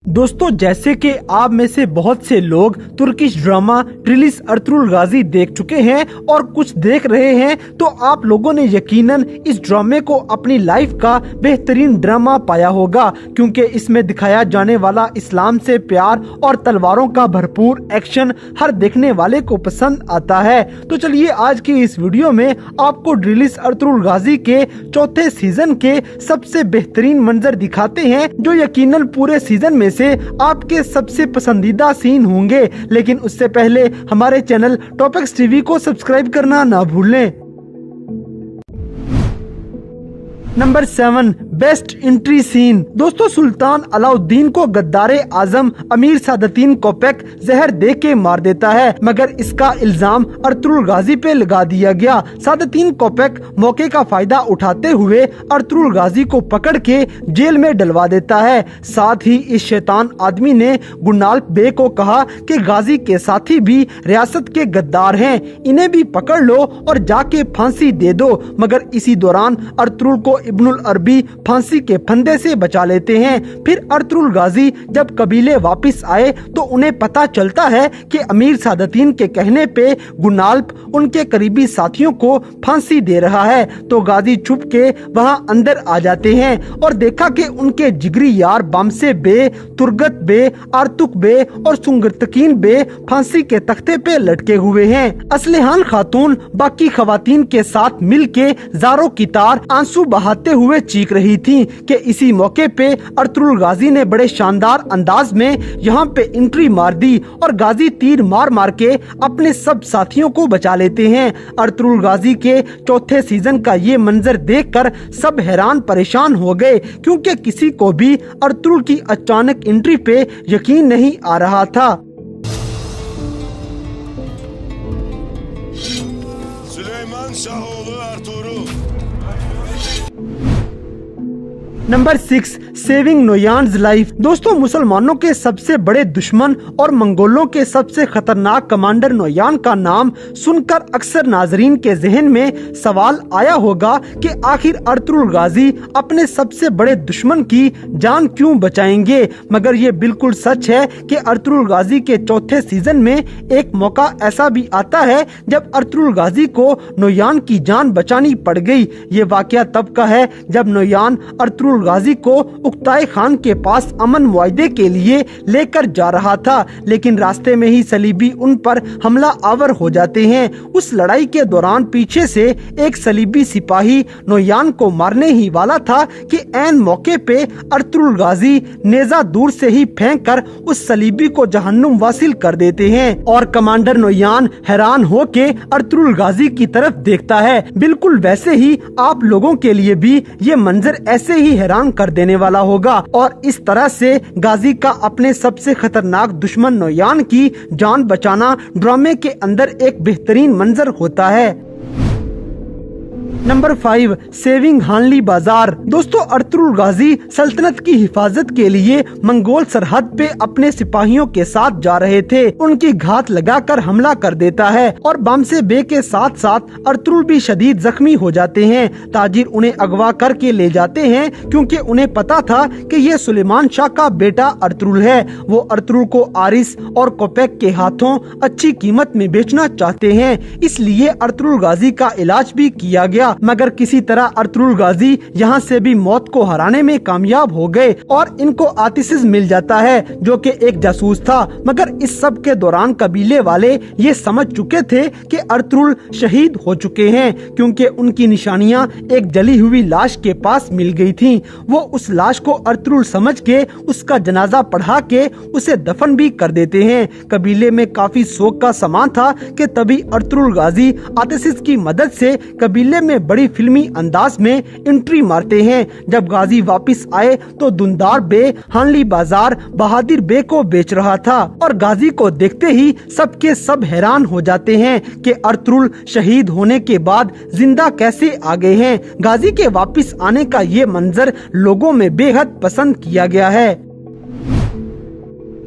दोस्तों, जैसे कि आप में से बहुत से लोग तुर्किश ड्रामा ड्रिलिस अर्तुगरुल गाजी देख चुके हैं और कुछ देख रहे हैं, तो आप लोगों ने यकीनन इस ड्रामे को अपनी लाइफ का बेहतरीन ड्रामा पाया होगा, क्योंकि इसमें दिखाया जाने वाला इस्लाम से प्यार और तलवारों का भरपूर एक्शन हर देखने वाले को पसंद आता है। तो चलिए आज की इस वीडियो में आपको ड्रिलिस अर्तुगरुल गाजी के चौथे सीजन के सबसे बेहतरीन मंजर दिखाते हैं, जो यकीनन पूरे सीजन में से आपके सबसे पसंदीदा सीन होंगे। लेकिन उससे पहले हमारे चैनल टॉपिक्स टीवी को सब्सक्राइब करना ना भूलें। Number 7, best entry scene. दोस्तों, सुल्तान अलाउद्दीन को गद्दारे आजम अमीर सादुद्दीन कोपैक जहर दे के मार देता है, मगर इसका इल्जाम अर्तुगरुल गाजी पे लगा दिया गया। सादुद्दीन कोपैक मौके का फायदा उठाते हुए अर्तुगरुल गाजी को पकड़ के जेल में डलवा देता है। साथ ही इस शैतान आदमी ने गुनाल्प बे को कहा कि गाजी के साथी भी रियासत के गद्दार हैं, इन्हें भी पकड़ लो और जाके फांसी दे दो। मगर इसी दौरान अर्तुगरुल को इब्नुल अरबी फांसी के फंदे से बचा लेते हैं। फिर अर्तुगरुल गाजी जब कबीले वापस आए तो उन्हें पता चलता है कि अमीर सादुद्दीन के कहने पे गुनाल्प उनके करीबी साथियों को फांसी दे रहा है, तो गाजी छुप के वहां अंदर आ जाते हैं और देखा कि उनके जिगरी यार बामसे बे, तुर्गत बे, आर्तुक बे और सुंगरतकीन बे फांसी के तख्ते पे लटके हुए हैं। असलिहान खातून बाकी खवातीन के साथ मिल के जारों की तार आंसू बहाते हुए चीख रही थी कि इसी मौके पे अर्तुगरुल गाजी ने बड़े शानदार अंदाज में यहाँ पे एंट्री मार दी और गाजी तीर मार मार के अपने सब साथियों को बचा लेते हैं। अर्तुगरुल गाजी के चौथे सीजन का ये मंजर देखकर सब हैरान परेशान हो गए, क्योंकि किसी को भी अर्तुगरुल की अचानक एंट्री पे यकीन नहीं आ रहा था। Süleyman Şahoğlu Ertuğrul। Number 6, saving Noyan's life. दोस्तों, मुसलमानों के सबसे बड़े दुश्मन और मंगोलों के सबसे खतरनाक कमांडर नोयान का नाम सुनकर अक्सर नाजरीन के जहन में सवाल आया होगा कि आखिर अर्तुगरुल गाजी अपने सबसे बड़े दुश्मन की जान क्यों बचाएंगे। मगर ये बिल्कुल सच है कि अर्तुगरुल गाजी के चौथे सीजन में एक मौका ऐसा भी आता है जब अर्तुगरुल गाजी को नोयान की जान बचानी पड़ गई। ये वाकया तब का है जब नोयान अर्तुगरुल गाजी को उक्ताए खान के पास अमन मुआहदे के लिए लेकर जा रहा था, लेकिन रास्ते में ही सलीबी उन पर हमला आवर हो जाते हैं। उस लड़ाई के दौरान पीछे से एक सलीबी सिपाही नोयान को मारने ही वाला था कि ऐन मौके पे अर्तुगरुल गाजी नेजा दूर से ही फेंक कर उस सलीबी को जहन्नुम वासिल कर देते हैं और कमांडर नोयान हैरान होके अर्तुगरुल गाजी की तरफ देखता है। बिल्कुल वैसे ही आप लोगों के लिए भी ये मंजर ऐसे ही हैरान कर देने वाला होगा और इस तरह से गाजी का अपने सबसे खतरनाक दुश्मन नोयान की जान बचाना ड्रामे के अंदर एक बेहतरीन मंजर होता है। नंबर 5, सेविंग हानली बाजार। दोस्तों, अर्तुगरुल गाजी सल्तनत की हिफाजत के लिए मंगोल सरहद पे अपने सिपाहियों के साथ जा रहे थे। उनकी घात लगाकर हमला कर देता है और बामसे बे के साथ साथ अर्तुगरुल भी शदीद जख्मी हो जाते हैं। ताजिर उन्हें अगवा करके ले जाते हैं, क्योंकि उन्हें पता था कि ये सुलेमान शाह का बेटा अर्तुगरुल है। वो अर्तुगरुल को आरिस और कोपैक के हाथों अच्छी कीमत में बेचना चाहते हैं, इसलिए अर्तुगरुल गाजी का इलाज भी किया गया। मगर किसी तरह अर्तुगरुल गाजी यहाँ से भी मौत को हराने में कामयाब हो गए और इनको आतिशिज मिल जाता है, जो कि एक जासूस था। मगर इस सब के दौरान कबीले वाले ये समझ चुके थे कि अर्तुगरुल शहीद हो चुके हैं, क्योंकि उनकी निशानियां एक जली हुई लाश के पास मिल गई थीं। वो उस लाश को अर्तुगरुल समझ के उसका जनाजा पढ़ा के उसे दफन भी कर देते हैं। कबीले में काफी शोक का समा था कि तभी अर्तुगरुल गाजी आतिशिज की मदद से कबीले में बड़ी फिल्मी अंदाज में एंट्री मारते हैं। जब गाजी वापस आए तो दुंदार बे हानली बाजार बहादुर बे को बेच रहा था और गाजी को देखते ही सबके सब हैरान हो जाते हैं कि अर्तुगरुल शहीद होने के बाद जिंदा कैसे आ गए हैं। गाजी के वापस आने का ये मंजर लोगों में बेहद पसंद किया गया है।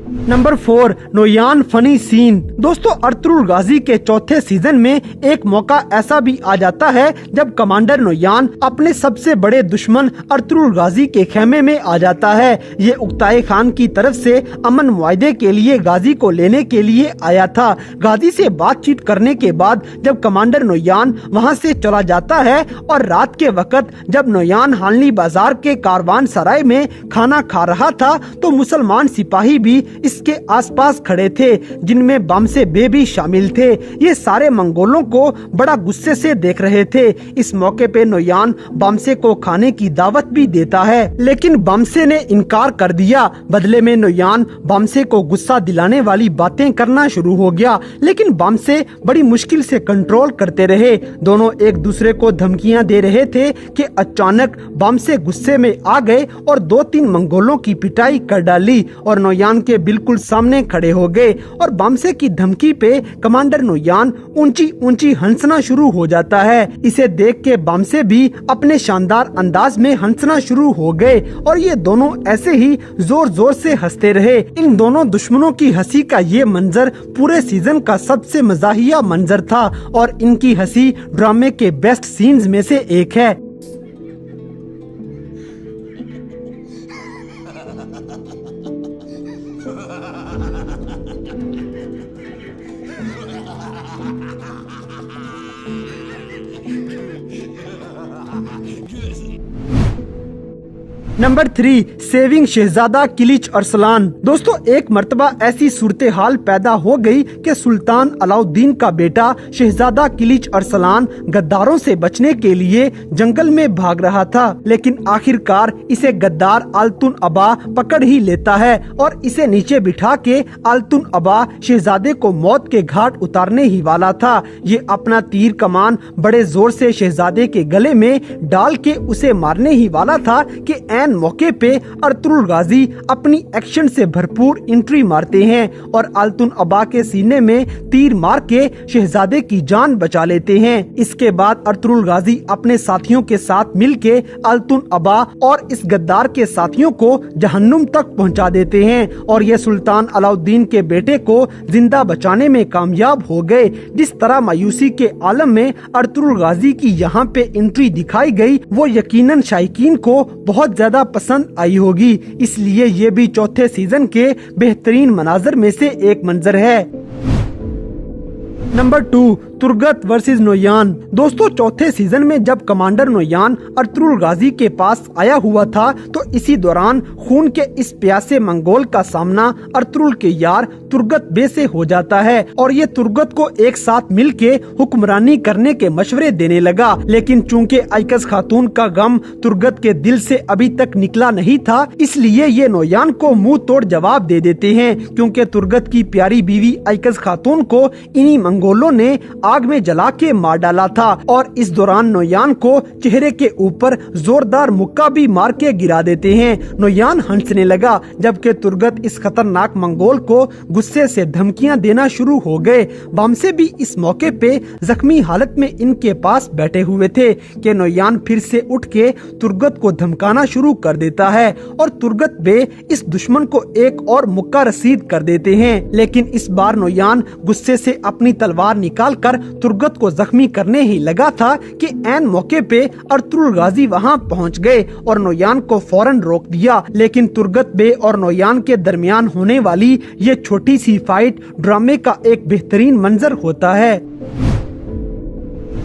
Number 4, Noyan funny scene. दोस्तों, अर्तुगरुल गाजी के चौथे सीजन में एक मौका ऐसा भी आ जाता है जब कमांडर नोयान अपने सबसे बड़े दुश्मन अर्तुगरुल गाजी के खेमे में आ जाता है। ये उकताई खान की तरफ से अमन मुआहदे के लिए गाजी को लेने के लिए आया था। गाजी से बातचीत करने के बाद जब कमांडर नोयान वहाँ से चला जाता है और रात के वक्त जब नोयान हालनी बाजार के कारवान सराय में खाना खा रहा था तो मुसलमान सिपाही भी इसके आसपास खड़े थे, जिनमें बामसे बे भी शामिल थे। ये सारे मंगोलों को बड़ा गुस्से से देख रहे थे। इस मौके पे नोयान बामसे को खाने की दावत भी देता है, लेकिन बामसे ने इनकार कर दिया। बदले में नोयान बामसे को गुस्सा दिलाने वाली बातें करना शुरू हो गया, लेकिन बामसे बड़ी मुश्किल से कंट्रोल करते रहे। दोनों एक दूसरे को धमकियां दे रहे थे कि अचानक बामसे गुस्से में आ गए और 2-3 मंगोलों की पिटाई कर डाली और नोयान के बिल्कुल सामने खड़े हो गए। और बामसे की धमकी पे कमांडर नोयान ऊंची ऊंची हंसना शुरू हो जाता है। इसे देख के बामसे भी अपने शानदार अंदाज में हंसना शुरू हो गए और ये दोनों ऐसे ही जोर जोर से हंसते रहे। इन दोनों दुश्मनों की हंसी का ये मंजर पूरे सीजन का सबसे मजाहिया मंजर था और इनकी हंसी ड्रामे के बेस्ट सीन्स में से एक है। नंबर 3, सेविंग शहजादा किलिच अरसलान। दोस्तों, एक मर्तबा ऐसी सूरत हाल पैदा हो गई कि सुल्तान अलाउद्दीन का बेटा शहजादा किलिच अरसलान गद्दारों से बचने के लिए जंगल में भाग रहा था, लेकिन आखिरकार इसे गद्दार आल्तुन अबा पकड़ ही लेता है और इसे नीचे बिठा के आल्तुन अबा शहजादे को मौत के घाट उतारने ही वाला था। ये अपना तीर कमान बड़े जोर से शहजादे के गले में डाल के उसे मारने ही वाला था कि ऐन मौके पे अर्तुगरुल गाजी अपनी एक्शन से भरपूर एंट्री मारते हैं और आल्तुन अबा के सीने में तीर मार के शहजादे की जान बचा लेते हैं। इसके बाद अर्तुगरुल गाजी अपने साथियों के साथ मिलके आल्तुन अबा और इस गद्दार के साथियों को जहन्नुम तक पहुंचा देते हैं और ये सुल्तान अलाउद्दीन के बेटे को जिंदा बचाने में कामयाब हो गए। जिस तरह मायूसी के आलम में अर्तुगरुल गाजी की यहाँ पे एंट्री दिखाई गई वो यकीनन शायकीन को बहुत ज्यादा पसंद आई होगी, इसलिए ये भी चौथे सीजन के बेहतरीन मनाजर में से एक मंजर है। Number 2, Turgut versus Noyan. दोस्तों, चौथे सीजन में जब कमांडर नोयान अर्तुगरुल गाजी के पास आया हुआ था तो इसी दौरान खून के इस प्यासे मंगोल का सामना अर्तुगरुल के यार तुर्गत बे से हो जाता है और ये तुर्गत को एक साथ मिलके हुक्मरानी करने के मशवरे देने लगा। लेकिन चूंकि आइकस खातून का गम तुर्गत के दिल से अभी तक निकला नहीं था, इसलिए ये नोयान को मुंह तोड़ जवाब दे देते हैं, क्योंकि तुर्गत की प्यारी बीवी आइकस खातून को इन्हीं मंगोलों ने आग में जला के मार डाला था और इस दौरान नोयान को चेहरे के ऊपर जोरदार मुक्का भी मार के गिरा देते हैं। नोयान हंसने लगा, जबकि तुर्गत इस खतरनाक मंगोल को गुस्से से धमकियां देना शुरू हो गए। बामसे भी इस मौके पे जख्मी हालत में इनके पास बैठे हुए थे कि नोयान फिर से उठ के तुर्गत को धमकाना शुरू कर देता है और तुर्गत बे इस दुश्मन को एक और मुक्का रसीद कर देते हैं। लेकिन इस बार नोयान गुस्से से अपनी तलवार निकाल कर तुर्गत को जख्मी करने ही लगा था कि ऐन मौके पे अर्तुगरुल गाजी वहां पहुंच गए और नोयान को फौरन रोक दिया। लेकिन तुर्गत बे और नोयान के दरमियान होने वाली ये छोटी सी फाइट ड्रामे का एक बेहतरीन मंजर होता है।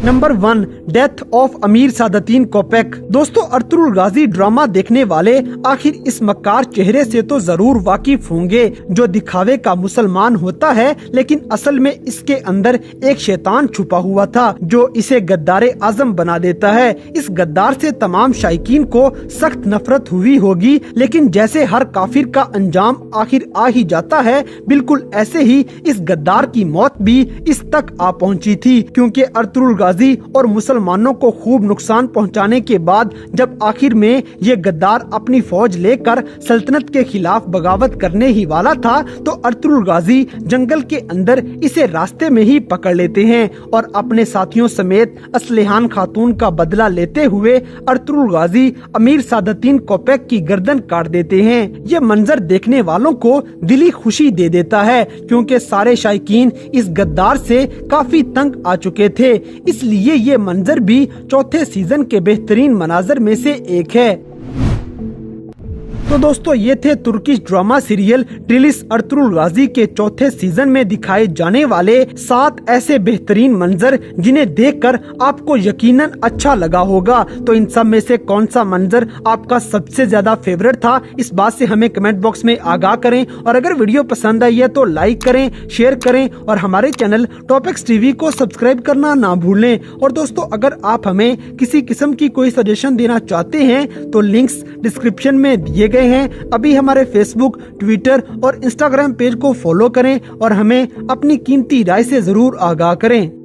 नंबर 1, डेथ ऑफ अमीर सादतीन कोपेक। दोस्तों, अर्तुगरुल गाजी ड्रामा देखने वाले आखिर इस मक्कार चेहरे से तो जरूर वाकिफ होंगे जो दिखावे का मुसलमान होता है, लेकिन असल में इसके अंदर एक शैतान छुपा हुआ था जो इसे गद्दारे आजम बना देता है। इस गद्दार से तमाम शायकीन को सख्त नफरत हुई होगी, लेकिन जैसे हर काफिर का अंजाम आखिर आ ही जाता है, बिल्कुल ऐसे ही इस गद्दार की मौत भी इस तक आ पहुंची थी, क्योंकि अर्तुगरुल गाजी और मुसलमान मुसलमानों को खूब नुकसान पहुंचाने के बाद जब आखिर में ये गद्दार अपनी फौज लेकर सल्तनत के खिलाफ बगावत करने ही वाला था तो अर्तुगरुल गाजी जंगल के अंदर इसे रास्ते में ही पकड़ लेते हैं और अपने साथियों समेत असलिहान खातून का बदला लेते हुए अर्तुगरुल गाजी अमीर सादतदीन कोपेक की गर्दन काट देते हैं। ये मंजर देखने वालों को दिली खुशी दे देता है क्योंकि सारे शायकीन इस गद्दार से काफी तंग आ चुके थे, इसलिए ये मंजर भी चौथे सीजन के बेहतरीन मनाजर में से एक है। तो दोस्तों ये थे Turkish drama serial ट्रिलिस Ertugrul Ghazi के चौथे सीजन में दिखाए जाने वाले 7 ऐसे बेहतरीन मंजर जिन्हें देखकर आपको यकीनन अच्छा लगा होगा। तो इन सब में से कौन सा मंजर आपका सबसे ज्यादा फेवरेट था, इस बात से हमें कमेंट बॉक्स में आगाह करें। और अगर वीडियो पसंद आई है तो लाइक करें, शेयर करें और हमारे चैनल टॉपिक्स टीवी को सब्सक्राइब करना ना भूलें। और दोस्तों अगर आप हमें किसी किस्म की कोई सजेशन देना चाहते हैं तो लिंक्स डिस्क्रिप्शन में दिए गए हैं। अभी हमारे फेसबुक, ट्विटर और इंस्टाग्राम पेज को फॉलो करें और हमें अपनी कीमती राय से जरूर आगाह करें।